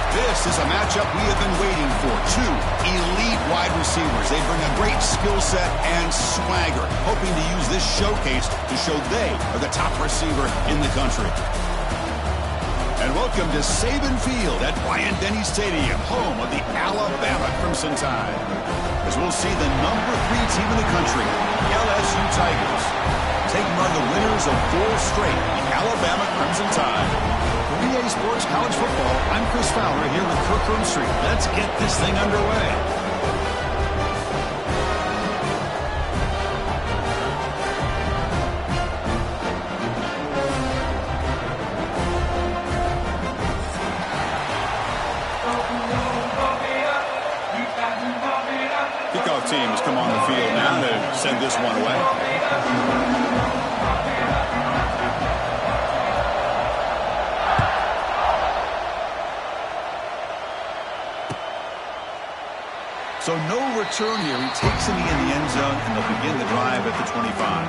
This is a matchup we have been waiting for. Two elite wide receivers. They bring a great skill set and swagger, hoping to use this showcase to show they are the top receiver in the country. And welcome to Saban Field at Bryant-Denny Stadium, home of the Alabama Crimson Tide. As we'll see the number 3 team in the country, LSU Tigers, taking on the winners of 4 straight, the Alabama Crimson Tide. For EA Sports College Football, I'm Chris Fowler here with Kirk Roomstreet. Let's get this thing underway. Kickoff teams come on the field now to send this one away. So no return here. He takes it in the end zone, and they'll begin the drive at the 25.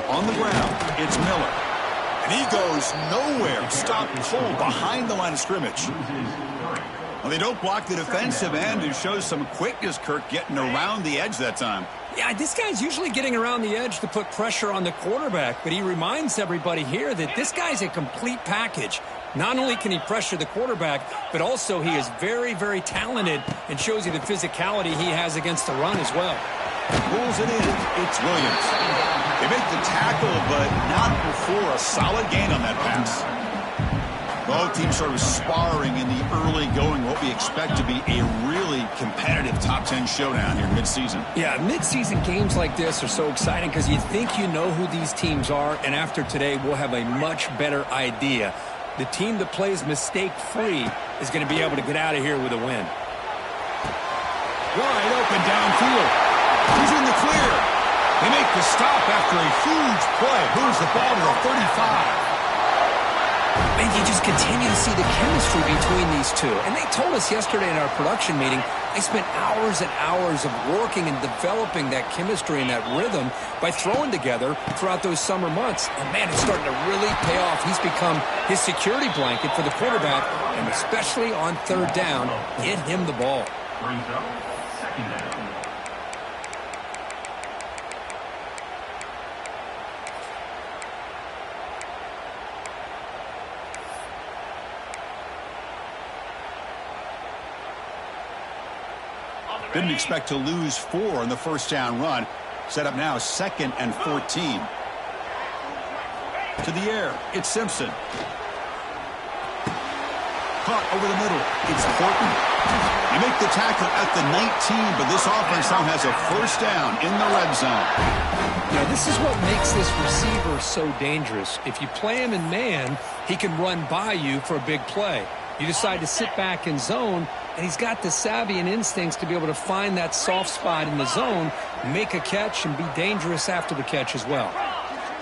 On the ground, it's Miller. And he goes nowhere. Stopped cold behind the line of scrimmage. Well, they don't block the defensive end, who shows some quickness, Kirk, getting around the edge that time. Yeah, this guy's usually getting around the edge to put pressure on the quarterback, but he reminds everybody here that this guy's a complete package. Not only can he pressure the quarterback, but also he is very, very talented and shows you the physicality he has against the run as well. Pulls it in. It's Williams. They make the tackle, but not before a solid gain on that pass. Both teams sort of sparring in the early going, what we expect to be a really competitive top 10 showdown here midseason. Yeah, midseason games like this are so exciting because you think you know who these teams are, and after today we'll have a much better idea. The team that plays mistake-free is going to be able to get out of here with a win. Wide open downfield. He's in the clear. They make the stop after a huge play. Moves the ball to the 35. And you just continue to see the chemistry between these two. And they told us yesterday in our production meeting, they spent hours and hours of working and developing that chemistry and that rhythm by throwing together throughout those summer months. And, man, it's starting to really pay off. He's become his security blanket for the quarterback, and especially on third down, get him the ball. Second down. Didn't expect to lose 4 in the first down run. Set up now 2nd and 14. To the air, it's Simpson. Caught over the middle. It's Horton. You make the tackle at the 19, but this offense now has a first down in the red zone. Now, this is what makes this receiver so dangerous. If you play him in man, he can run by you for a big play. You decide to sit back in zone, and he's got the savvy and instincts to be able to find that soft spot in the zone, make a catch, and be dangerous after the catch as well.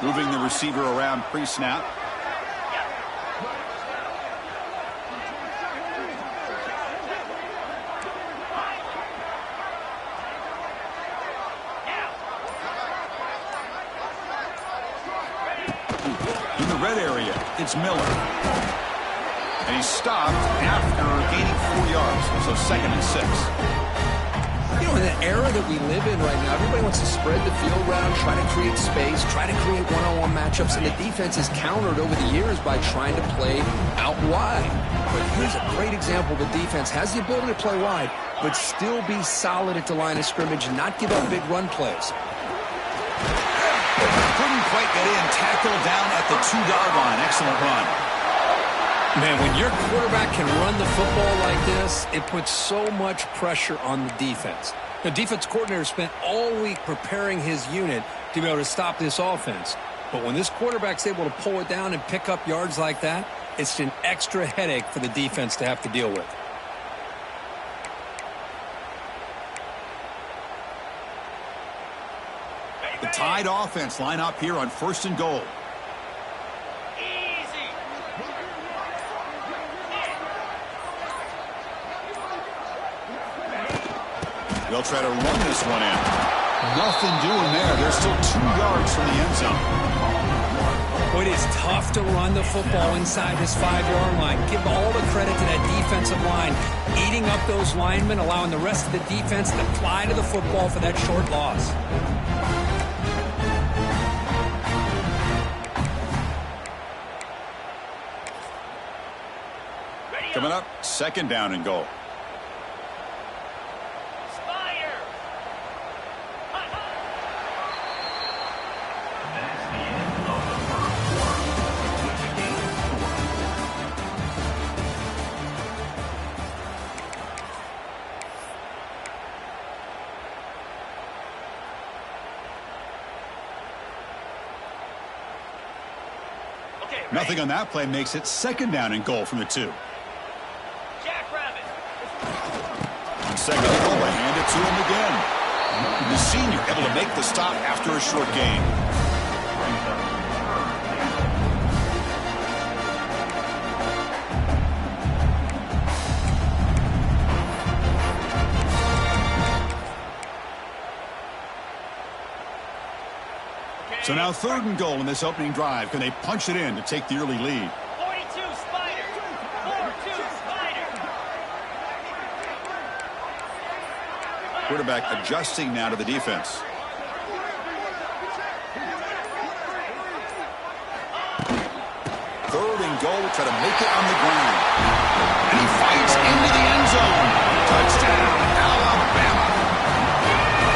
Moving the receiver around pre-snap. In the red area, it's Miller. And he's stopped after gaining 4 yards, so 2nd and 6. You know, in the era that we live in right now, everybody wants to spread the field around, try to create space, try to create one-on-one matchups, and the defense is countered over the years by trying to play out wide. But here's a great example. The defense has the ability to play wide, but still be solid at the line of scrimmage and not give up big run plays. Couldn't quite get in. Tackled down at the 2-yard line. Excellent run. Man, when your quarterback can run the football like this, it puts so much pressure on the defense. The defense coordinator spent all week preparing his unit to be able to stop this offense. But when this quarterback's able to pull it down and pick up yards like that, it's an extra headache for the defense to have to deal with. The Tide offense line up here on 1st and goal. They'll try to run this one in. Nothing doing there. They're still 2 yards from the end zone. Well, it is tough to run the football inside this 5-yard line. Give all the credit to that defensive line, eating up those linemen, allowing the rest of the defense to fly to the football for that short loss. Coming up, 2nd down and goal. Nothing on that play makes it 2nd down and goal from the 2. On 2nd and goal, they hand it to him again. The senior able to make the stop after a short gain. So now 3rd and goal in this opening drive. Can they punch it in to take the early lead? 42 Spider. 4-2 Spider. Quarterback adjusting now to the defense. 3rd and goal. Try to make it on the ground. And he fights into the end zone. Touchdown, Alabama.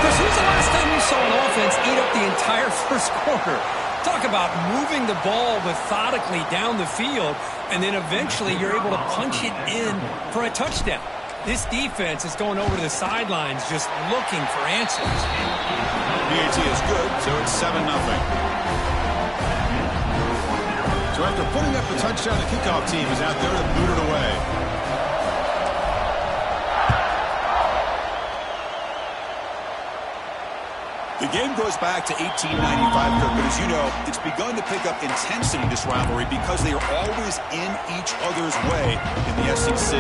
Chris, when's the last time you saw an offense eat up the entire first quarter? Talk about moving the ball methodically down the field, and then eventually you're able to punch it in for a touchdown. This defense is going over to the sidelines just looking for answers. PAT is good, so it's 7-0. So after putting up the touchdown, the kickoff team is out there to boot it away. The game goes back to 1895, Kirk, but as you know, it's begun to pick up intensity, this rivalry, because they are always in each other's way in the SEC.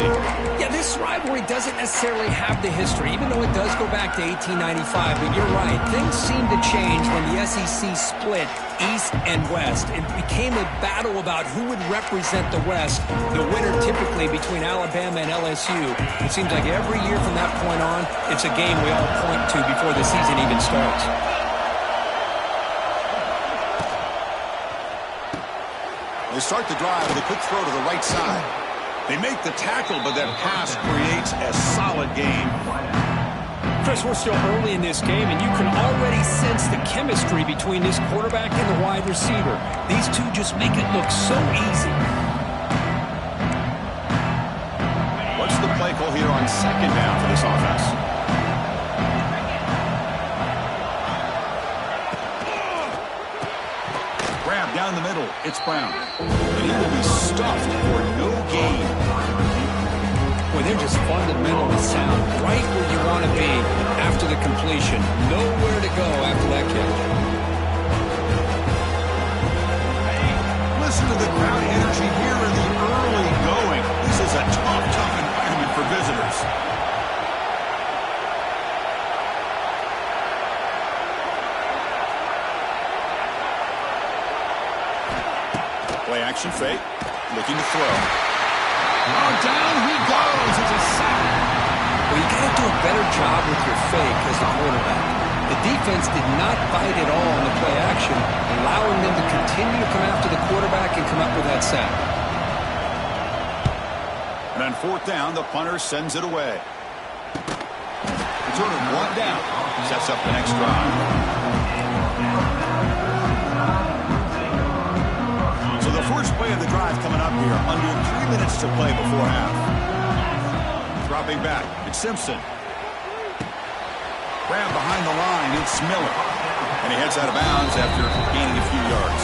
Yeah, this rivalry doesn't necessarily have the history, even though it does go back to 1895. But you're right, things seem to change when the SEC split East and West. It became a battle about who would represent the West, the winner typically between Alabama and LSU. It seems like every year from that point on, it's a game we all point to before the season even starts. They start the drive with a quick throw to the right side. They make the tackle, but that pass creates a solid gain. Chris, we're still early in this game, and you can already sense the chemistry between this quarterback and the wide receiver. These two just make it look so easy. What's the play call here on 2nd down for this offense? Grab down the middle. It's Brown. And he will be stuffed for no gain. Well, they're just fundamentally sound, right where you want to be after the completion. Nowhere to go after that catch. Listen to the crowd energy here in the early going. This is a tough environment for visitors. Play action fake. Looking to throw. Oh, down he goes. It's a sack. Well, you got to do a better job with your fake as the quarterback. The defense did not bite at all on the play action, allowing them to continue to come after the quarterback and come up with that sack. And on 4th down, the punter sends it away. Return of 1 down. Sets up the next drive. So the first play of the drive coming up here. Under 3 minutes to play before half. Dropping back. It's Simpson. Grab behind the line. It's Miller. And he heads out of bounds after gaining a few yards.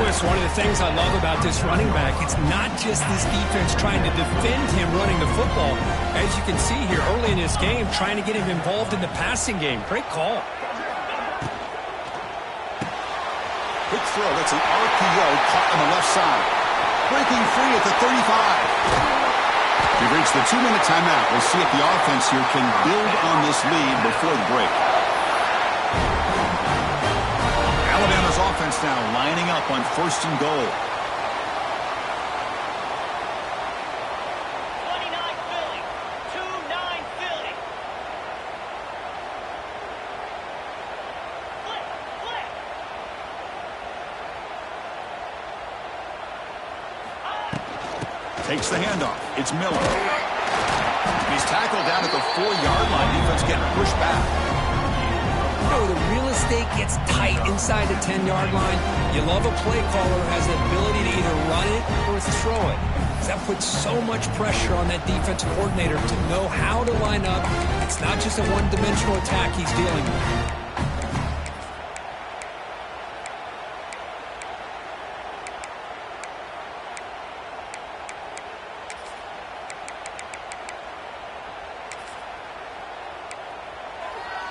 Well, it's one of the things I love about this running back. It's not just this defense trying to defend him running the football. As you can see here early in this game, trying to get him involved in the passing game. Great call. Quick throw. That's an RPO caught on the left side. Breaking free at the 35. We've reached the 2-minute timeout. We'll see if the offense here can build on this lead before the break. Alabama's offense now lining up on 1st and goal. 29 Philly. 2-9 Philly. Flip, flip. Takes the handoff. It's Miller. He's tackled down at the 4-yard line. Defense getting pushed back. You know, the real estate gets tight inside the 10-yard line. You love a play caller who has the ability to either run it or throw it. That puts so much pressure on that defensive coordinator to know how to line up. It's not just a one-dimensional attack he's dealing with.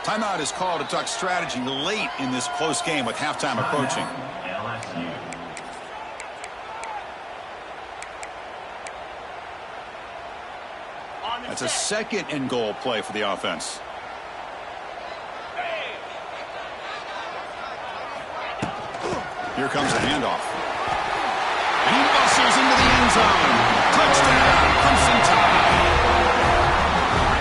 Timeout is called to talk strategy late in this close game with halftime approaching. LSU. That's a 2nd and goal play for the offense. Here comes the handoff. And he muscles into the end zone. Touchdown, Crimson Tide.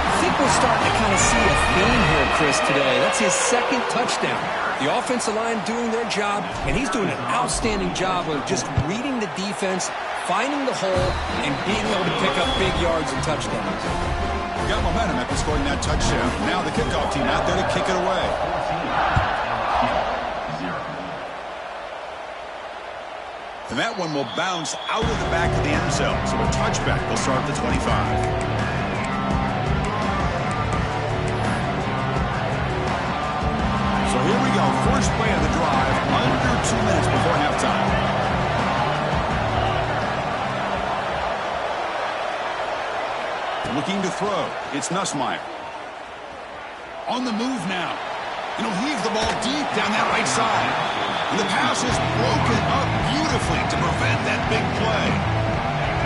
I think we're starting to kind of see a theme here, Chris, today. That's his 2nd touchdown. The offensive line doing their job, and he's doing an outstanding job of just reading the defense, finding the hole, and being able to pick up big yards and touchdowns. Got momentum after scoring that touchdown. Now the kickoff team out there to kick it away. And that one will bounce out of the back of the end zone. So a touchback will start at the 25. So here we go. First play of the drive. Under 2 minutes before halftime. Looking to throw. It's Nussmeier. On the move now. And he'll heave the ball deep down that right side. And the pass is broken up beautifully to prevent that big play.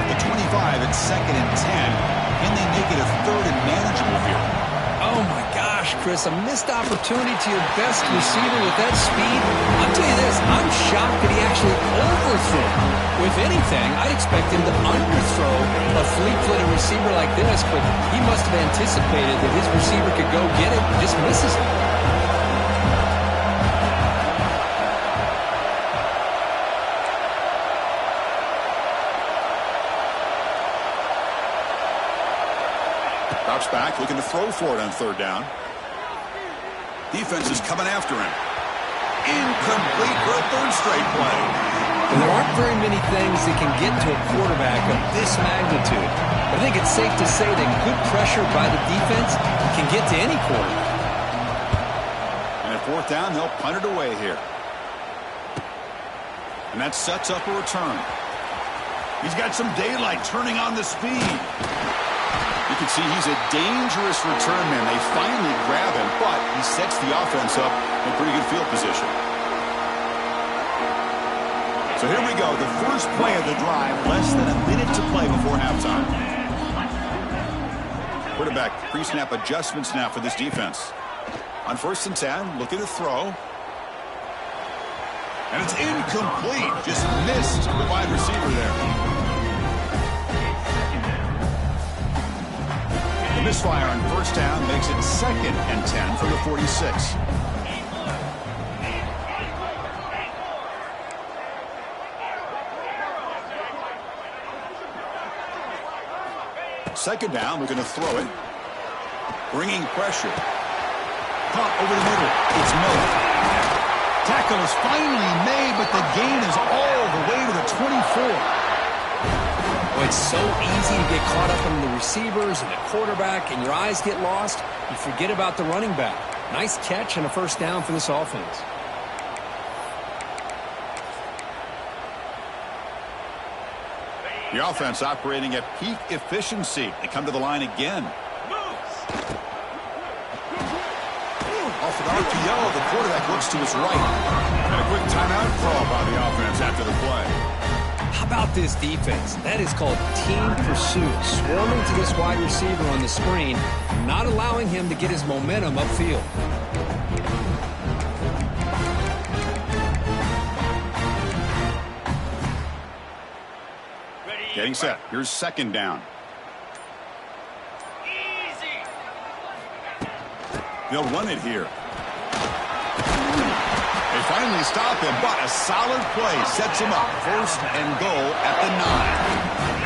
At the 25, it's 2nd and 10. Can they make it a 3rd and manageable here? Oh, my gosh, Chris, a missed opportunity to your best receiver with that speed. I'll tell you this, I'm shocked that he actually overthrew. If anything, I'd expect him to underthrow a fleet-footed receiver like this, but he must have anticipated that his receiver could go get it and just misses it. Drops back, looking to throw for it on 3rd down. Defense is coming after him. Incomplete for a 3rd straight play. And there aren't very many things that can get to a quarterback of this magnitude. I think it's safe to say that good pressure by the defense can get to any quarterback. And at 4th down, they'll punt it away here. And that sets up a return. He's got some daylight turning on the speed. You can see he's a dangerous return man. They finally grab him, but he sets the offense up in pretty good field position. So here we go, the first play of the drive, less than a minute to play before halftime. Quarterback pre-snap adjustments now for this defense. On 1st and 10, looking to throw. And it's incomplete, just missed the wide receiver there. The misfire on 1st down makes it 2nd and 10 from the 46. Second down, we're going to throw it. Bringing pressure. Caught over the middle. It's Miller. Tackle is finally made, but the gain is all the way to the 24. Well, it's so easy to get caught up in the receivers and the quarterback, and your eyes get lost. You forget about the running back. Nice catch and a 1st down for this offense. The offense operating at peak efficiency. They come to the line again. Off an RPO, the quarterback looks to his right. And a quick timeout call by the offense after the play. How about this defense? That is called team pursuit. Swarming to this wide receiver on the screen, not allowing him to get his momentum upfield. Getting set. Here's second down. Easy. They'll run it here. They finally stop him, but a solid play sets him up. First and goal at the 9.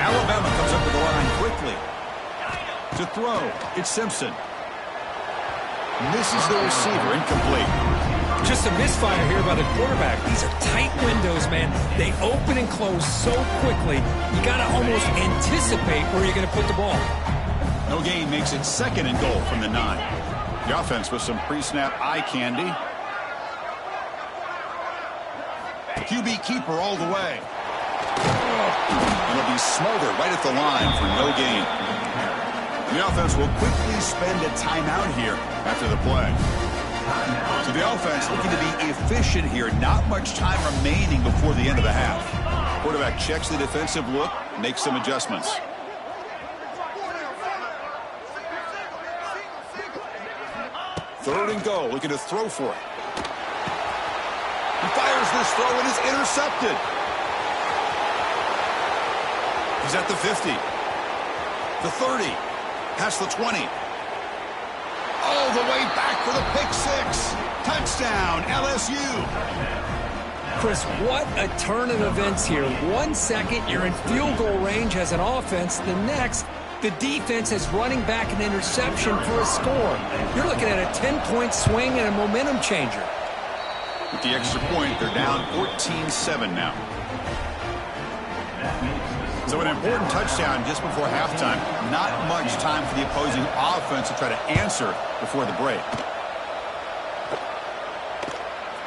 Alabama comes up to the line quickly. To throw, it's Simpson. Misses the receiver, incomplete. Just a misfire here by the quarterback. These are tight windows, man. They open and close so quickly, you got to almost anticipate where you're going to put the ball. No gain makes it second and goal from the 9. The offense with some pre-snap eye candy. QB keeper all the way. It'll be smothered right at the line for no gain. The offense will quickly spend a timeout here after the play. So the offense looking to be efficient here. Not much time remaining before the end of the half. Quarterback checks the defensive look, makes some adjustments. Third and goal, looking to throw for it. He fires this throw and is intercepted. He's at the 50. The 30. Past the 20. All the way back for the pick six. Touchdown, LSU. Chris, what a turn of events here. 1 second, you're in field goal range as an offense. The next, the defense is running back an interception for a score. You're looking at a 10-point swing and a momentum changer. With the extra point, they're down 14-7 now. So an important touchdown just before halftime. Not much time for the opposing offense to try to answer before the break.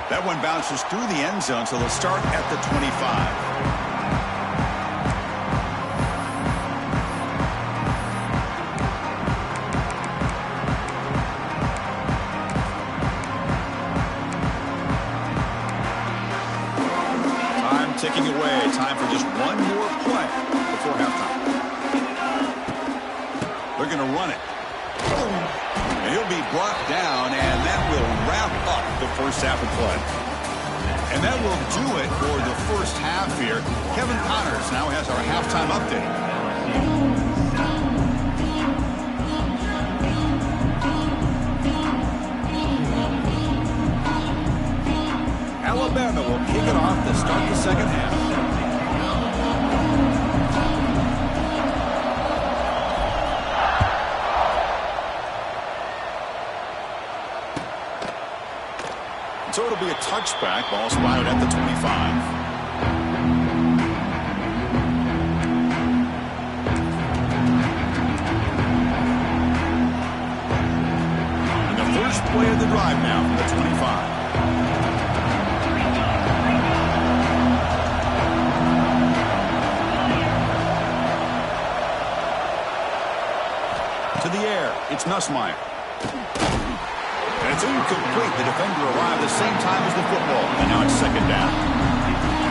That one bounces through the end zone, so they'll start at the 25. Ticking away. Time for just one more play before halftime. They're going to run it. And he'll be brought down, and that will wrap up the first half of play. And that will do it for the first half here. Kevin Connors now has our halftime update. Alabama will kick it off to start the second half. So it'll be a touchback. Ball spotted at the 25. And the first play of the drive now from the 25. To the air, it's Nussmeier. And it's incomplete. The defender arrived the same time as the football, and now it's second down.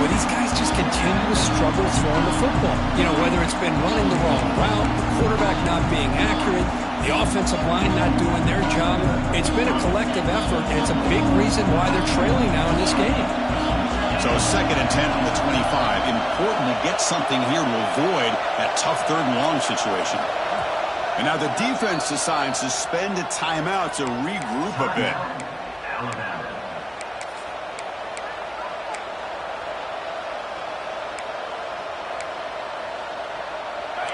Well, these guys just continue to struggle throwing the football. You know, whether it's been running the wrong route, the quarterback not being accurate, the offensive line not doing their job. It's been a collective effort, and it's a big reason why they're trailing now in this game. So second and 10 from the 25. Important to get something here to avoid that tough third and long situation. And now the defense decides to spend a timeout to regroup a bit.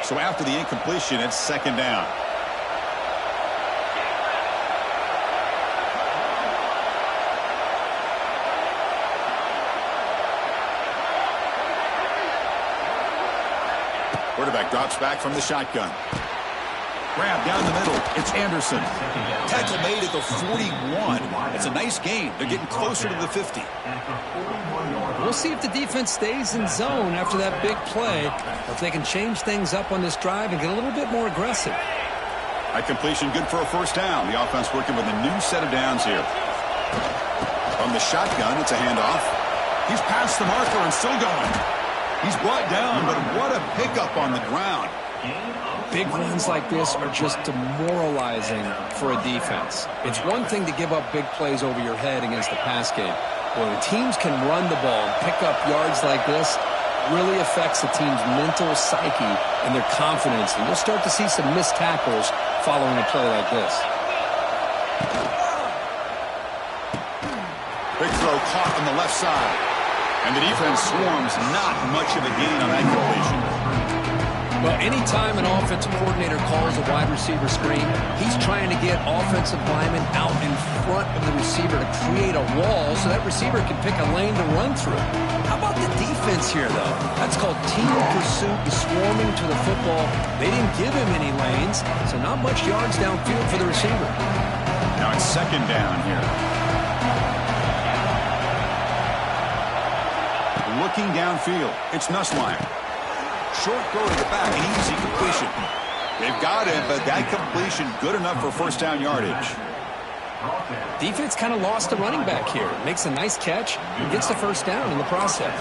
So after the incompletion, it's second down. Quarterback drops back from the shotgun. Grab down the middle. It's Anderson. Tackle made at the 41. It's a nice gain. They're getting closer to the 50. We'll see if the defense stays in zone after that big play, or if they can change things up on this drive and get a little bit more aggressive. High completion, good for a first down. The offense working with a new set of downs here. From the shotgun, it's a handoff. He's past the marker and still going. He's brought down, but what a pickup on the ground. Big runs like this are just demoralizing for a defense. It's one thing to give up big plays over your head against the pass game. But when teams can run the ball and pick up yards like this, it really affects the team's mental psyche and their confidence. And you'll start to see some missed tackles following a play like this. Big throw caught on the left side. And the defense swarms, not much of a gain on that completion. Well, anytime an offensive coordinator calls a wide receiver screen, he's trying to get offensive linemen out in front of the receiver to create a wall so that receiver can pick a lane to run through. How about the defense here, though? That's called team pursuit and swarming to the football. They didn't give him any lanes, so not much yards downfield for the receiver. Now it's second down here. Looking downfield, it's Nussmeier. Short throw to the back, an easy completion. They've got it, but that completion good enough for first down yardage. Defense kind of lost the running back here. Makes a nice catch and gets the first down in the process.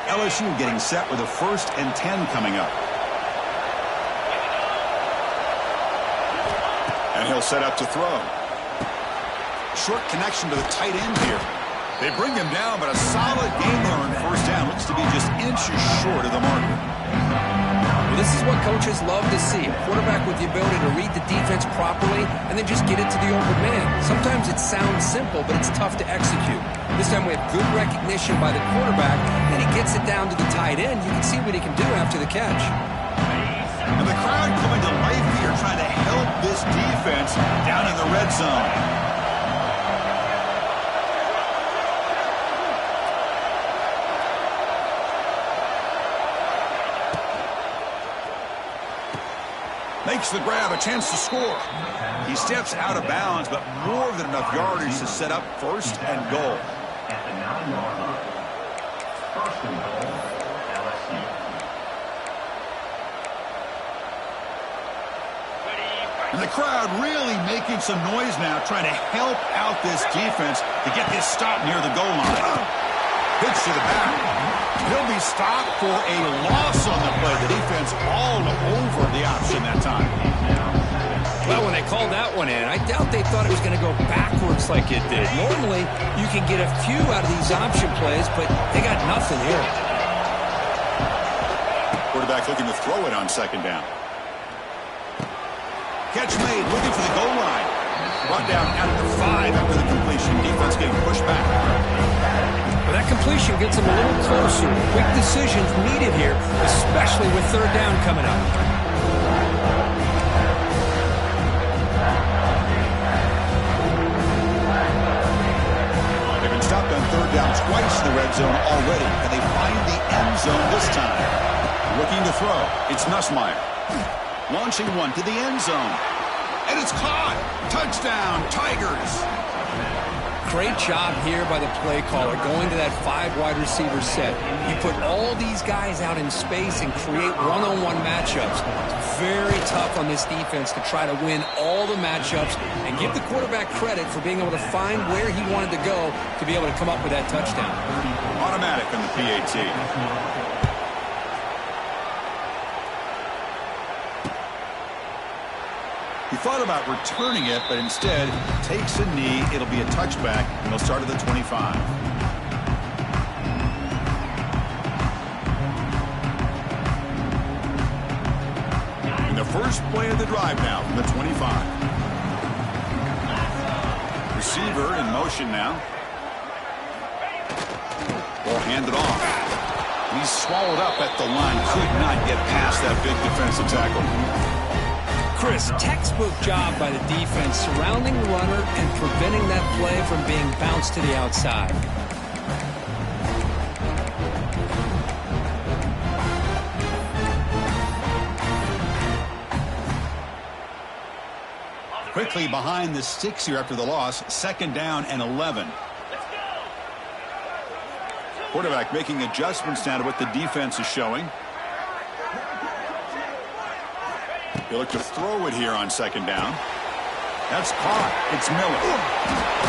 LSU getting set with a 1st and 10 coming up. And he'll set up to throw. Short connection to the tight end here. They bring him down, but a solid game there on first down. Looks to be just inches short of the marker. Well, this is what coaches love to see. A quarterback with the ability to read the defense properly and then just get it to the open man. Sometimes it sounds simple, but it's tough to execute. This time we have good recognition by the quarterback, and he gets it down to the tight end. You can see what he can do after the catch. And the crowd coming to life here, trying to help this defense down in the red zone. Makes the grab, a chance to score. He steps out of bounds, but more than enough yardage to set up first and goal. And the crowd really making some noise now, trying to help out this defense to get this stop near the goal line. Pitch to the back. He'll be stopped for a loss on the play. The defense all over the option that time. Well, when they called that one in, I doubt they thought it was going to go backwards like it did. Normally, you can get a few out of these option plays, but they got nothing here. Quarterback looking to throw it on second down. Catch made, looking for the goal line. Brought down at the 5 after the completion. Defense getting pushed back. Well, that completion gets them a little closer. Quick decisions needed here, especially with third down coming up. They've been stopped on third down twice in the red zone already, and they find the end zone this time. Looking to throw. It's Nussmeier. Launching one to the end zone. And it's caught. Touchdown, Tigers. Great job here by the play caller, going to that 5 wide receiver set. You put all these guys out in space and create one-on-one matchups. It's very tough on this defense to try to win all the matchups and give the quarterback credit for being able to find where he wanted to go to be able to come up with that touchdown. Automatic on the PAT. He thought about returning it, but instead takes a knee. It'll be a touchback, and they'll start at the 25. And the first play of the drive now from the 25. Receiver in motion now. Ball handed off. And he's swallowed up at the line. Could not get past that big defensive tackle. Chris, textbook job by the defense surrounding the runner and preventing that play from being bounced to the outside. Quickly behind the sticks here after the loss. Second down and 11. Quarterback making adjustments now to what the defense is showing. They look to throw it here on second down. That's caught. It's Miller.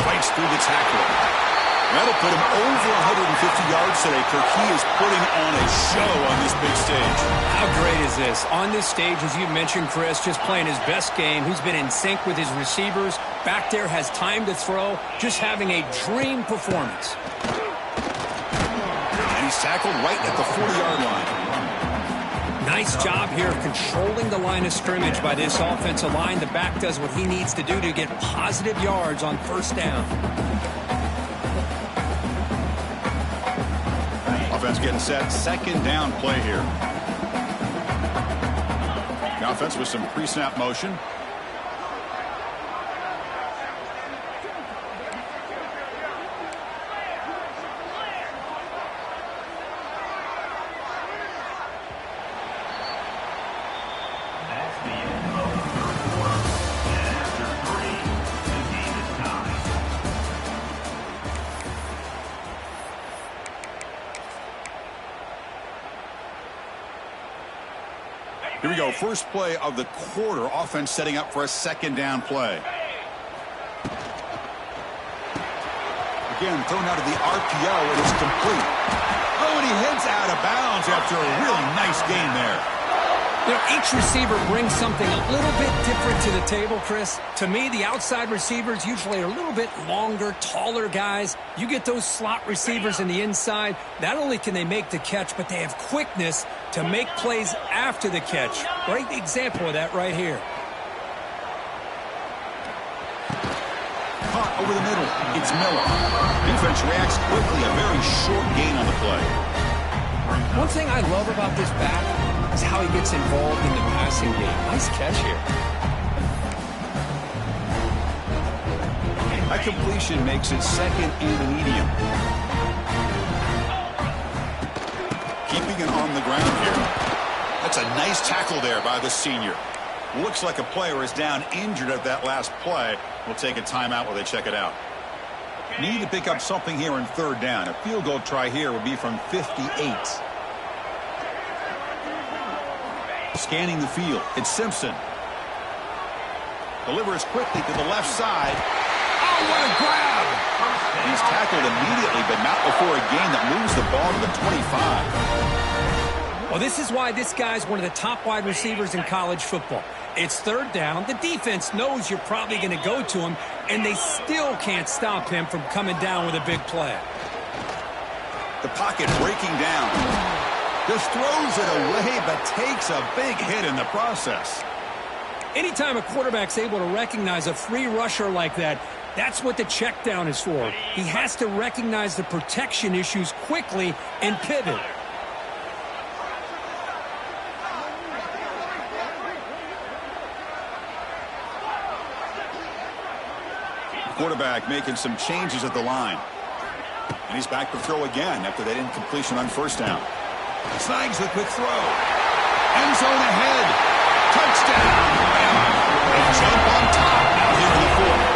Fights through the tackle. That'll put him over 150 yards today, Kirk. He is putting on a show on this big stage. How great is this? On this stage, as you mentioned, Chris, just playing his best game. He's been in sync with his receivers. Back there, has time to throw. Just having a dream performance. And he's tackled right at the 40-yard line. Nice job here of controlling the line of scrimmage by this offensive line. The back does what he needs to do to get positive yards on first down. Offense getting set. Second down play here. The offense with some pre-snap motion. Here we go. First play of the quarter. Offense setting up for a second down play. Again, thrown out of the RPO, and it's complete. Oh, and he heads out of bounds after a really nice game there. You know, each receiver brings something a little bit different to the table, Chris. To me, the outside receivers usually are a little bit longer, taller guys. You get those slot receivers in the inside. Not only can they make the catch, but they have quickness to make plays after the catch. Great example of that right here. Caught over the middle. It's Miller. Defense reacts quickly. A very short gain on the play. One thing I love about this back is how he gets involved in the passing game. Nice catch here. That completion makes it second and medium. Keeping it on the ground here. That's a nice tackle there by the senior. Looks like a player is down injured at that last play. We'll take a timeout while they check it out. Need to pick up something here in third down. A field goal try here would be from 58. Scanning the field. It's Simpson. Delivers quickly to the left side. Oh, what a grab! He's tackled immediately, but not before a gain that moves the ball to the 25. Well, this is why this guy's one of the top wide receivers in college football. It's third down. The defense knows you're probably going to go to him, and they still can't stop him from coming down with a big play. The pocket breaking down. Just throws it away, but takes a big hit in the process. Anytime a quarterback's able to recognize a free rusher like that, that's what the check down is for. He has to recognize the protection issues quickly and pivot. Quarterback making some changes at the line. And he's back to throw again after that incompletion on first down. Snags the quick throw. End zone ahead. Touchdown. They jump on top now here in the fourth.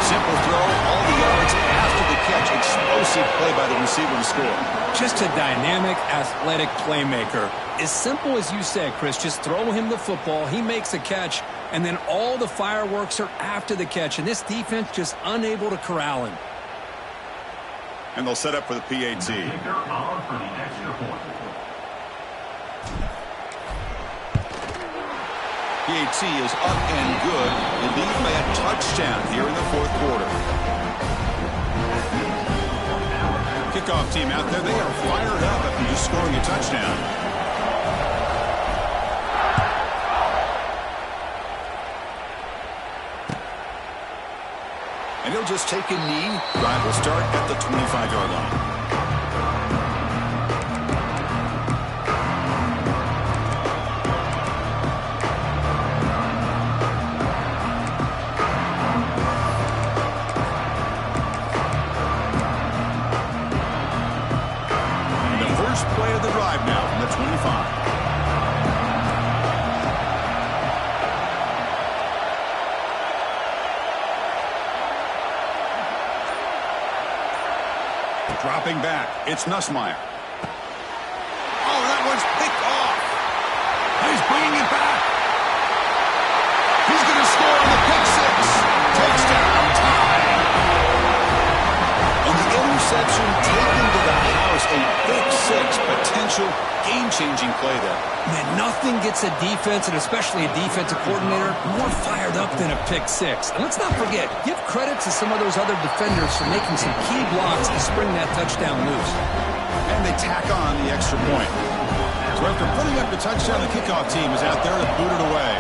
Simple throw, all the yards after the catch. Explosive play by the receiver to score. Just a dynamic, athletic playmaker. As simple as you said, Chris, just throw him the football. He makes a catch, and then all the fireworks are after the catch. And this defense just unable to corral him. And they'll set up for the PAT. PAT is up and good. They lead by a touchdown here in the fourth quarter. Kickoff team out there. They are fired up after just scoring a touchdown. And he'll just take a knee. Drive will start at the 25-yard line. And the first play of the drive now from the 25. Dropping back, it's Nussmeier. Oh, that one's picked off. He's bringing it back. He's going to score on the pick six. Touchdown tie. A interception taken to the house. A big six, potential game-changing play there. Man, nothing gets a defense, and especially a defensive coordinator, more fired up than a pick six. And let's not forget, give credit to some of those other defenders for making some key blocks to spring that touchdown loose. And they tack on the extra point. So after putting up the touchdown, the kickoff team is out there to boot it away.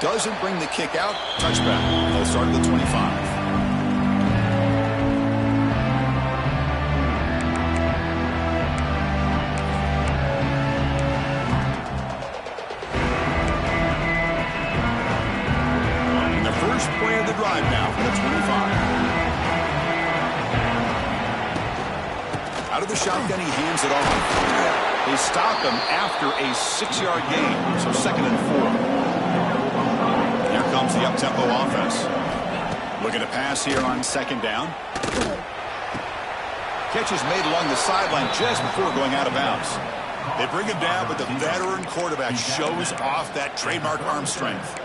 Doesn't bring the kick out. Touchback. They'll start at the 25. And the first play of the drive now from the 25. Out of the shotgun, he hands it off. They stop him after a 6-yard gain, so 2nd and 4. Here comes the up-tempo offense. Looking to pass here on 2nd down. Catch is made along the sideline just before going out of bounds. They bring him down, but the veteran quarterback shows off that trademark arm strength.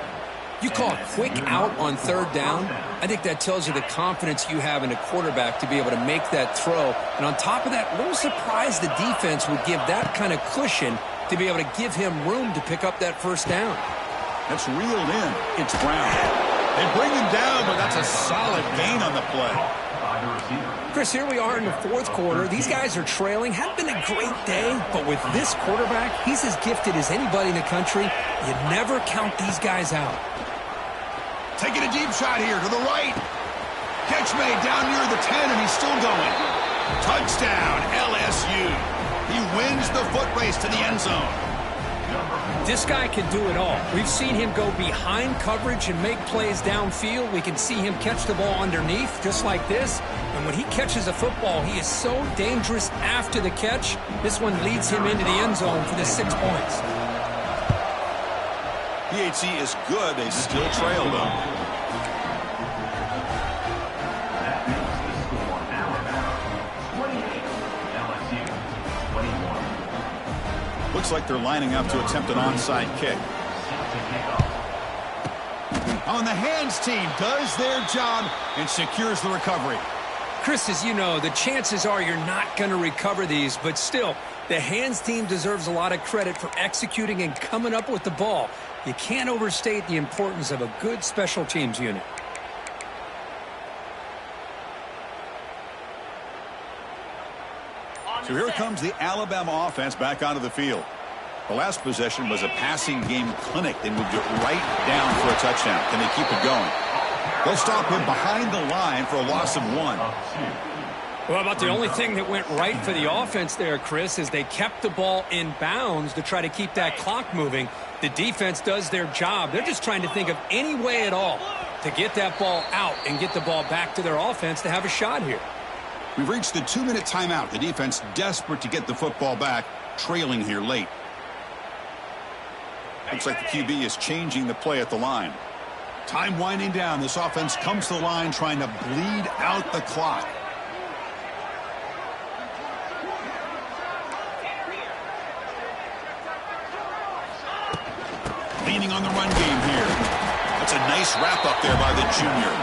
You call a quick out on 3rd down. I think that tells you the confidence you have in a quarterback to be able to make that throw. And on top of that, a little surprised the defense would give that kind of cushion to be able to give him room to pick up that 1st down. That's reeled in. It's Brown. They bring him down, but that's a solid gain on the play. Chris, here we are in the 4th quarter. These guys are trailing. Hadn't been a great day, but with this quarterback, he's as gifted as anybody in the country. You never count these guys out. Taking a deep shot here to the right. Catch made down near the 10, and he's still going. Touchdown, LSU. He wins the foot race to the end zone. This guy can do it all. We've seen him go behind coverage and make plays downfield. We can see him catch the ball underneath, just like this. And when he catches a football, he is so dangerous after the catch. This one leads him into the end zone for the 6 points. PHC is good. They still trail, though. Looks like they're lining up to attempt an onside kick. On the hands team does their job and secures the recovery. Chris, as you know, the chances are you're not going to recover these, but still, the hands team deserves a lot of credit for executing and coming up with the ball. You can't overstate the importance of a good special teams unit. So here comes the Alabama offense back onto the field. The last possession was a passing game clinic. They moved it right down for a touchdown. Can they keep it going? They'll stop him behind the line for a loss of 1. Well, about the only thing that went right for the offense there, Chris, is they kept the ball in bounds to try to keep that clock moving. The defense does their job. They're just trying to think of any way at all to get that ball out and get the ball back to their offense to have a shot here. We've reached the 2-minute timeout. The defense desperate to get the football back, trailing here late. Looks like the QB is changing the play at the line. Time winding down. This offense comes to the line trying to bleed out the clock. Leaning on the run game here. That's a nice wrap up there by the junior.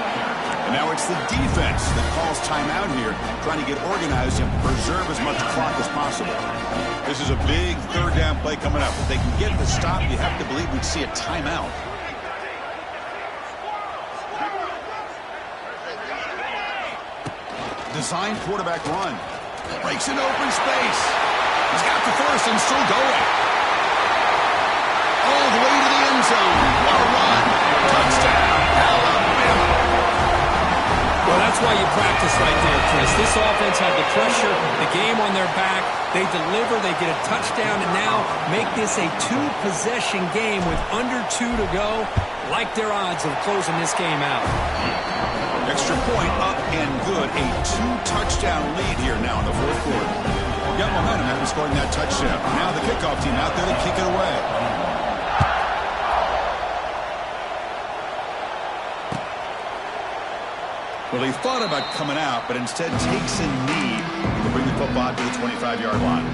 And now it's the defense that calls timeout here, trying to get organized and preserve as much clock as possible. This is a big 3rd down play coming up. If they can get the stop, you have to believe we'd see a timeout. Design quarterback run. Breaks into open space. He's got the first and still going. All the way to the end zone. What a run. Touchdown, Alabama. Well, that's why you practice right there, Chris. This offense had the pressure, the game on their back. They deliver, they get a touchdown, and now make this a 2-possession game with under 2 to go. Like their odds of closing this game out. Extra point up and good. A 2-touchdown lead here now in the 4th quarter. Got momentum after scoring that touchdown. Now the kickoff team out there to kick it away. Well, he thought about coming out, but instead takes a knee to bring the football to the 25-yard line.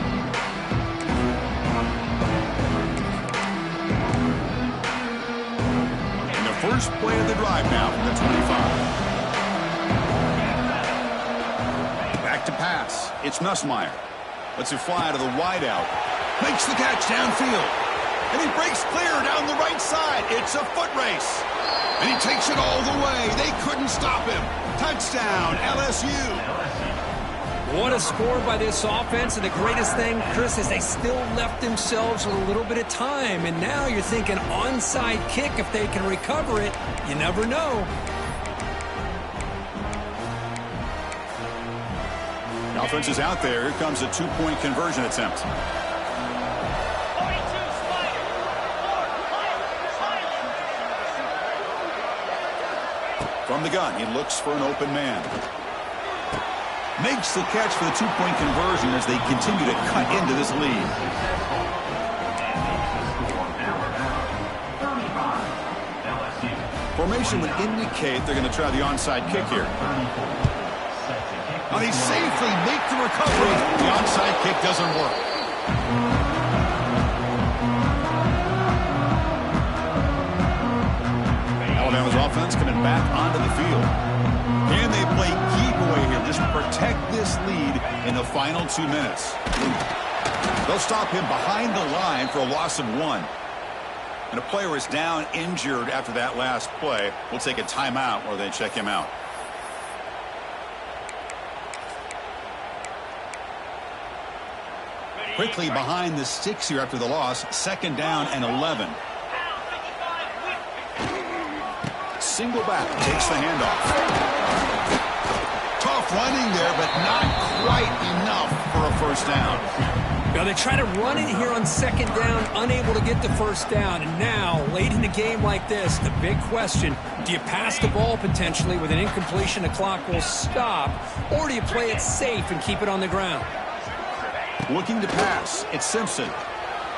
And the first play of the drive now from the 25. Back to pass. It's Nussmeier. Lets it fly to the wideout. Makes the catch downfield. And he breaks clear down the right side. It's a foot race. And he takes it all the way. They couldn't stop him. Touchdown, LSU. What a score by this offense. And the greatest thing, Chris, is they still left themselves with a little bit of time. And now you're thinking onside kick if they can recover it. You never know. The offense is out there. Here comes a 2-point conversion attempt. From the gun, he looks for an open man. Makes the catch for the 2-point conversion as they continue to cut into this lead. Formation would indicate they're going to try the onside kick here. Now they safely make the recovery. The onside kick doesn't work. Alabama's offense coming back onto the field. Can they play keep away here? Just protect this lead in the final 2 minutes. They'll stop him behind the line for a loss of 1. And a player is down injured after that last play. We'll take a timeout or they check him out. Quickly behind the sticks here after the loss. 2nd down and 11. Single back, takes the handoff. Tough running there, but not quite enough for a first down. Now they try to run it here on 2nd down, unable to get the first down. And now, late in a game like this, the big question, do you pass the ball potentially with an incompletion, the clock will stop, or do you play it safe and keep it on the ground? Looking to pass, it's Simpson.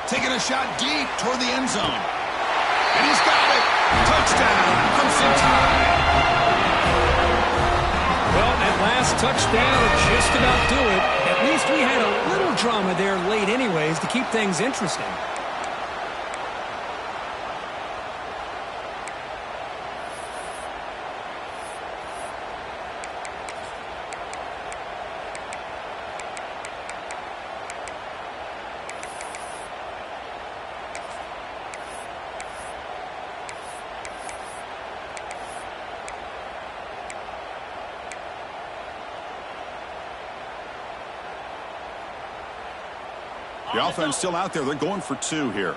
Taking a shot deep toward the end zone. And he's got it. Touchdown. Crimson Tide. Well, that last touchdown will just about do it. At least we had a little drama there late anyways to keep things interesting. The offense still out there. They're going for 2 here.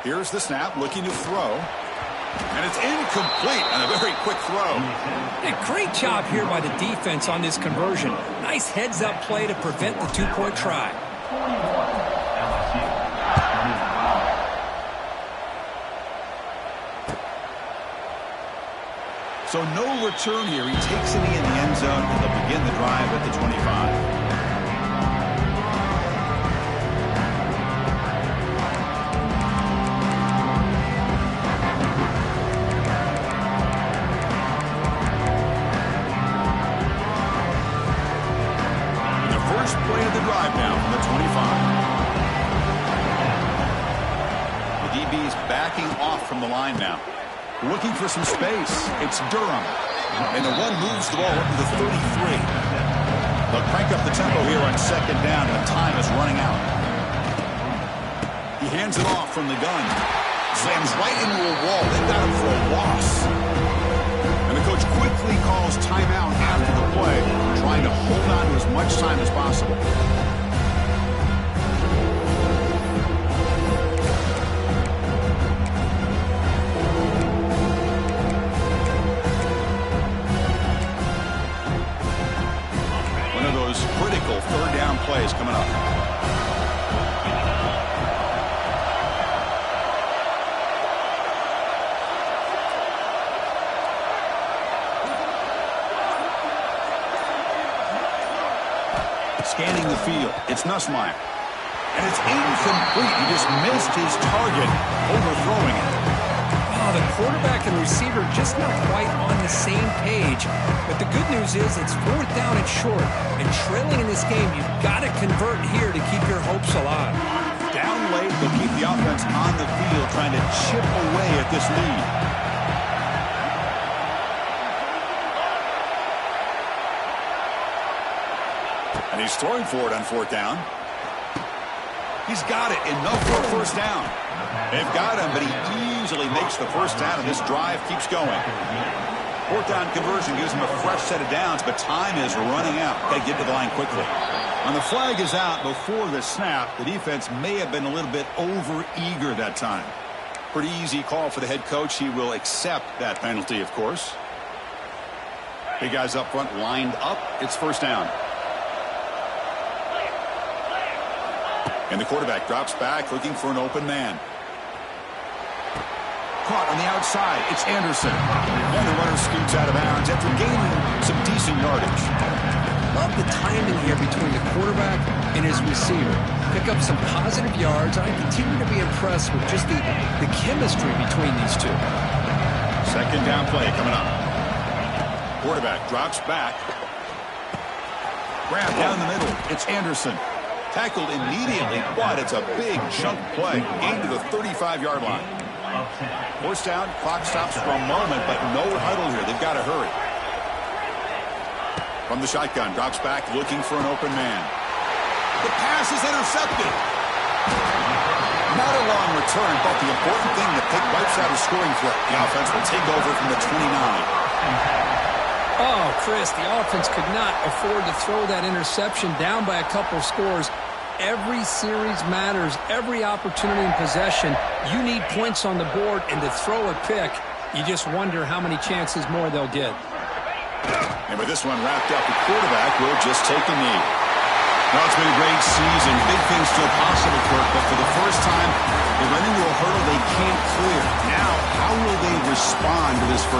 Here's the snap, looking to throw. And it's incomplete on a very quick throw. A great job here by the defense on this conversion. Nice heads-up play to prevent the 2-point try. So no return here. He takes it in the end zone, and they'll begin the drive at the 25. The first play of the drive now from the 25. The DB's backing off from the line now. Looking for some space. It's Durham. And the run moves the ball up to the 33. They'll crank up the tempo here on 2nd down, and the time is running out. He hands it off from the gun. Slams right into a wall. They got him for a loss. And the coach quickly calls timeout after the play, trying to hold on to as much time as possible. Critical 3rd down plays coming up. Scanning the field, it's Nussmeier. And it's incomplete. He just missed his target, overthrowing it. Oh, the quarterback and receiver just not quite on the same page. But the good news is it's 4th down and short. And trailing in this game, you've got to convert here to keep your hopes alive. Down late, they'll keep the The offense on the field trying to chip away at this lead. And he's throwing for it on 4th down. He's got it, enough for a 1st down. They've got him, but he easily makes the 1st down, and this drive keeps going. 4th down conversion gives him a fresh set of downs, but time is running out. Got to get to the line quickly. When the flag is out before the snap, the defense may have been a little bit over-eager that time. Pretty easy call for the head coach. He will accept that penalty, of course. Big guys up front lined up. It's 1st down. And the quarterback drops back looking for an open man. Caught on the outside. It's Anderson. And the runner scoots out of bounds after gaining some decent yardage. Love the timing here between the quarterback and his receiver. Pick up some positive yards. I continue to be impressed with just the chemistry between these two. 2nd down play coming up. Quarterback drops back. Grab down the middle. It's Anderson. Tackled immediately, but it's a big chunk play. Gain to the 35-yard line. 1st down, clock stops for a moment, but no huddle here. They've got to hurry. From the shotgun, drops back, looking for an open man. The pass is intercepted. Not a long return, but the important thing to pick wipes out a scoring threat. The offense will take over from the 29. Oh, Chris, the offense could not afford to throw that interception down by a couple scores. Every series matters. Every opportunity in possession, you need points on the board, and to throw a pick, you just wonder how many chances more they'll get. And with this one wrapped up, the quarterback will just take a knee. Well, it's been a great season. Big things still possible, Kirk, but for the first time, they run into a hurdle they can't clear. Now, how will they respond to this first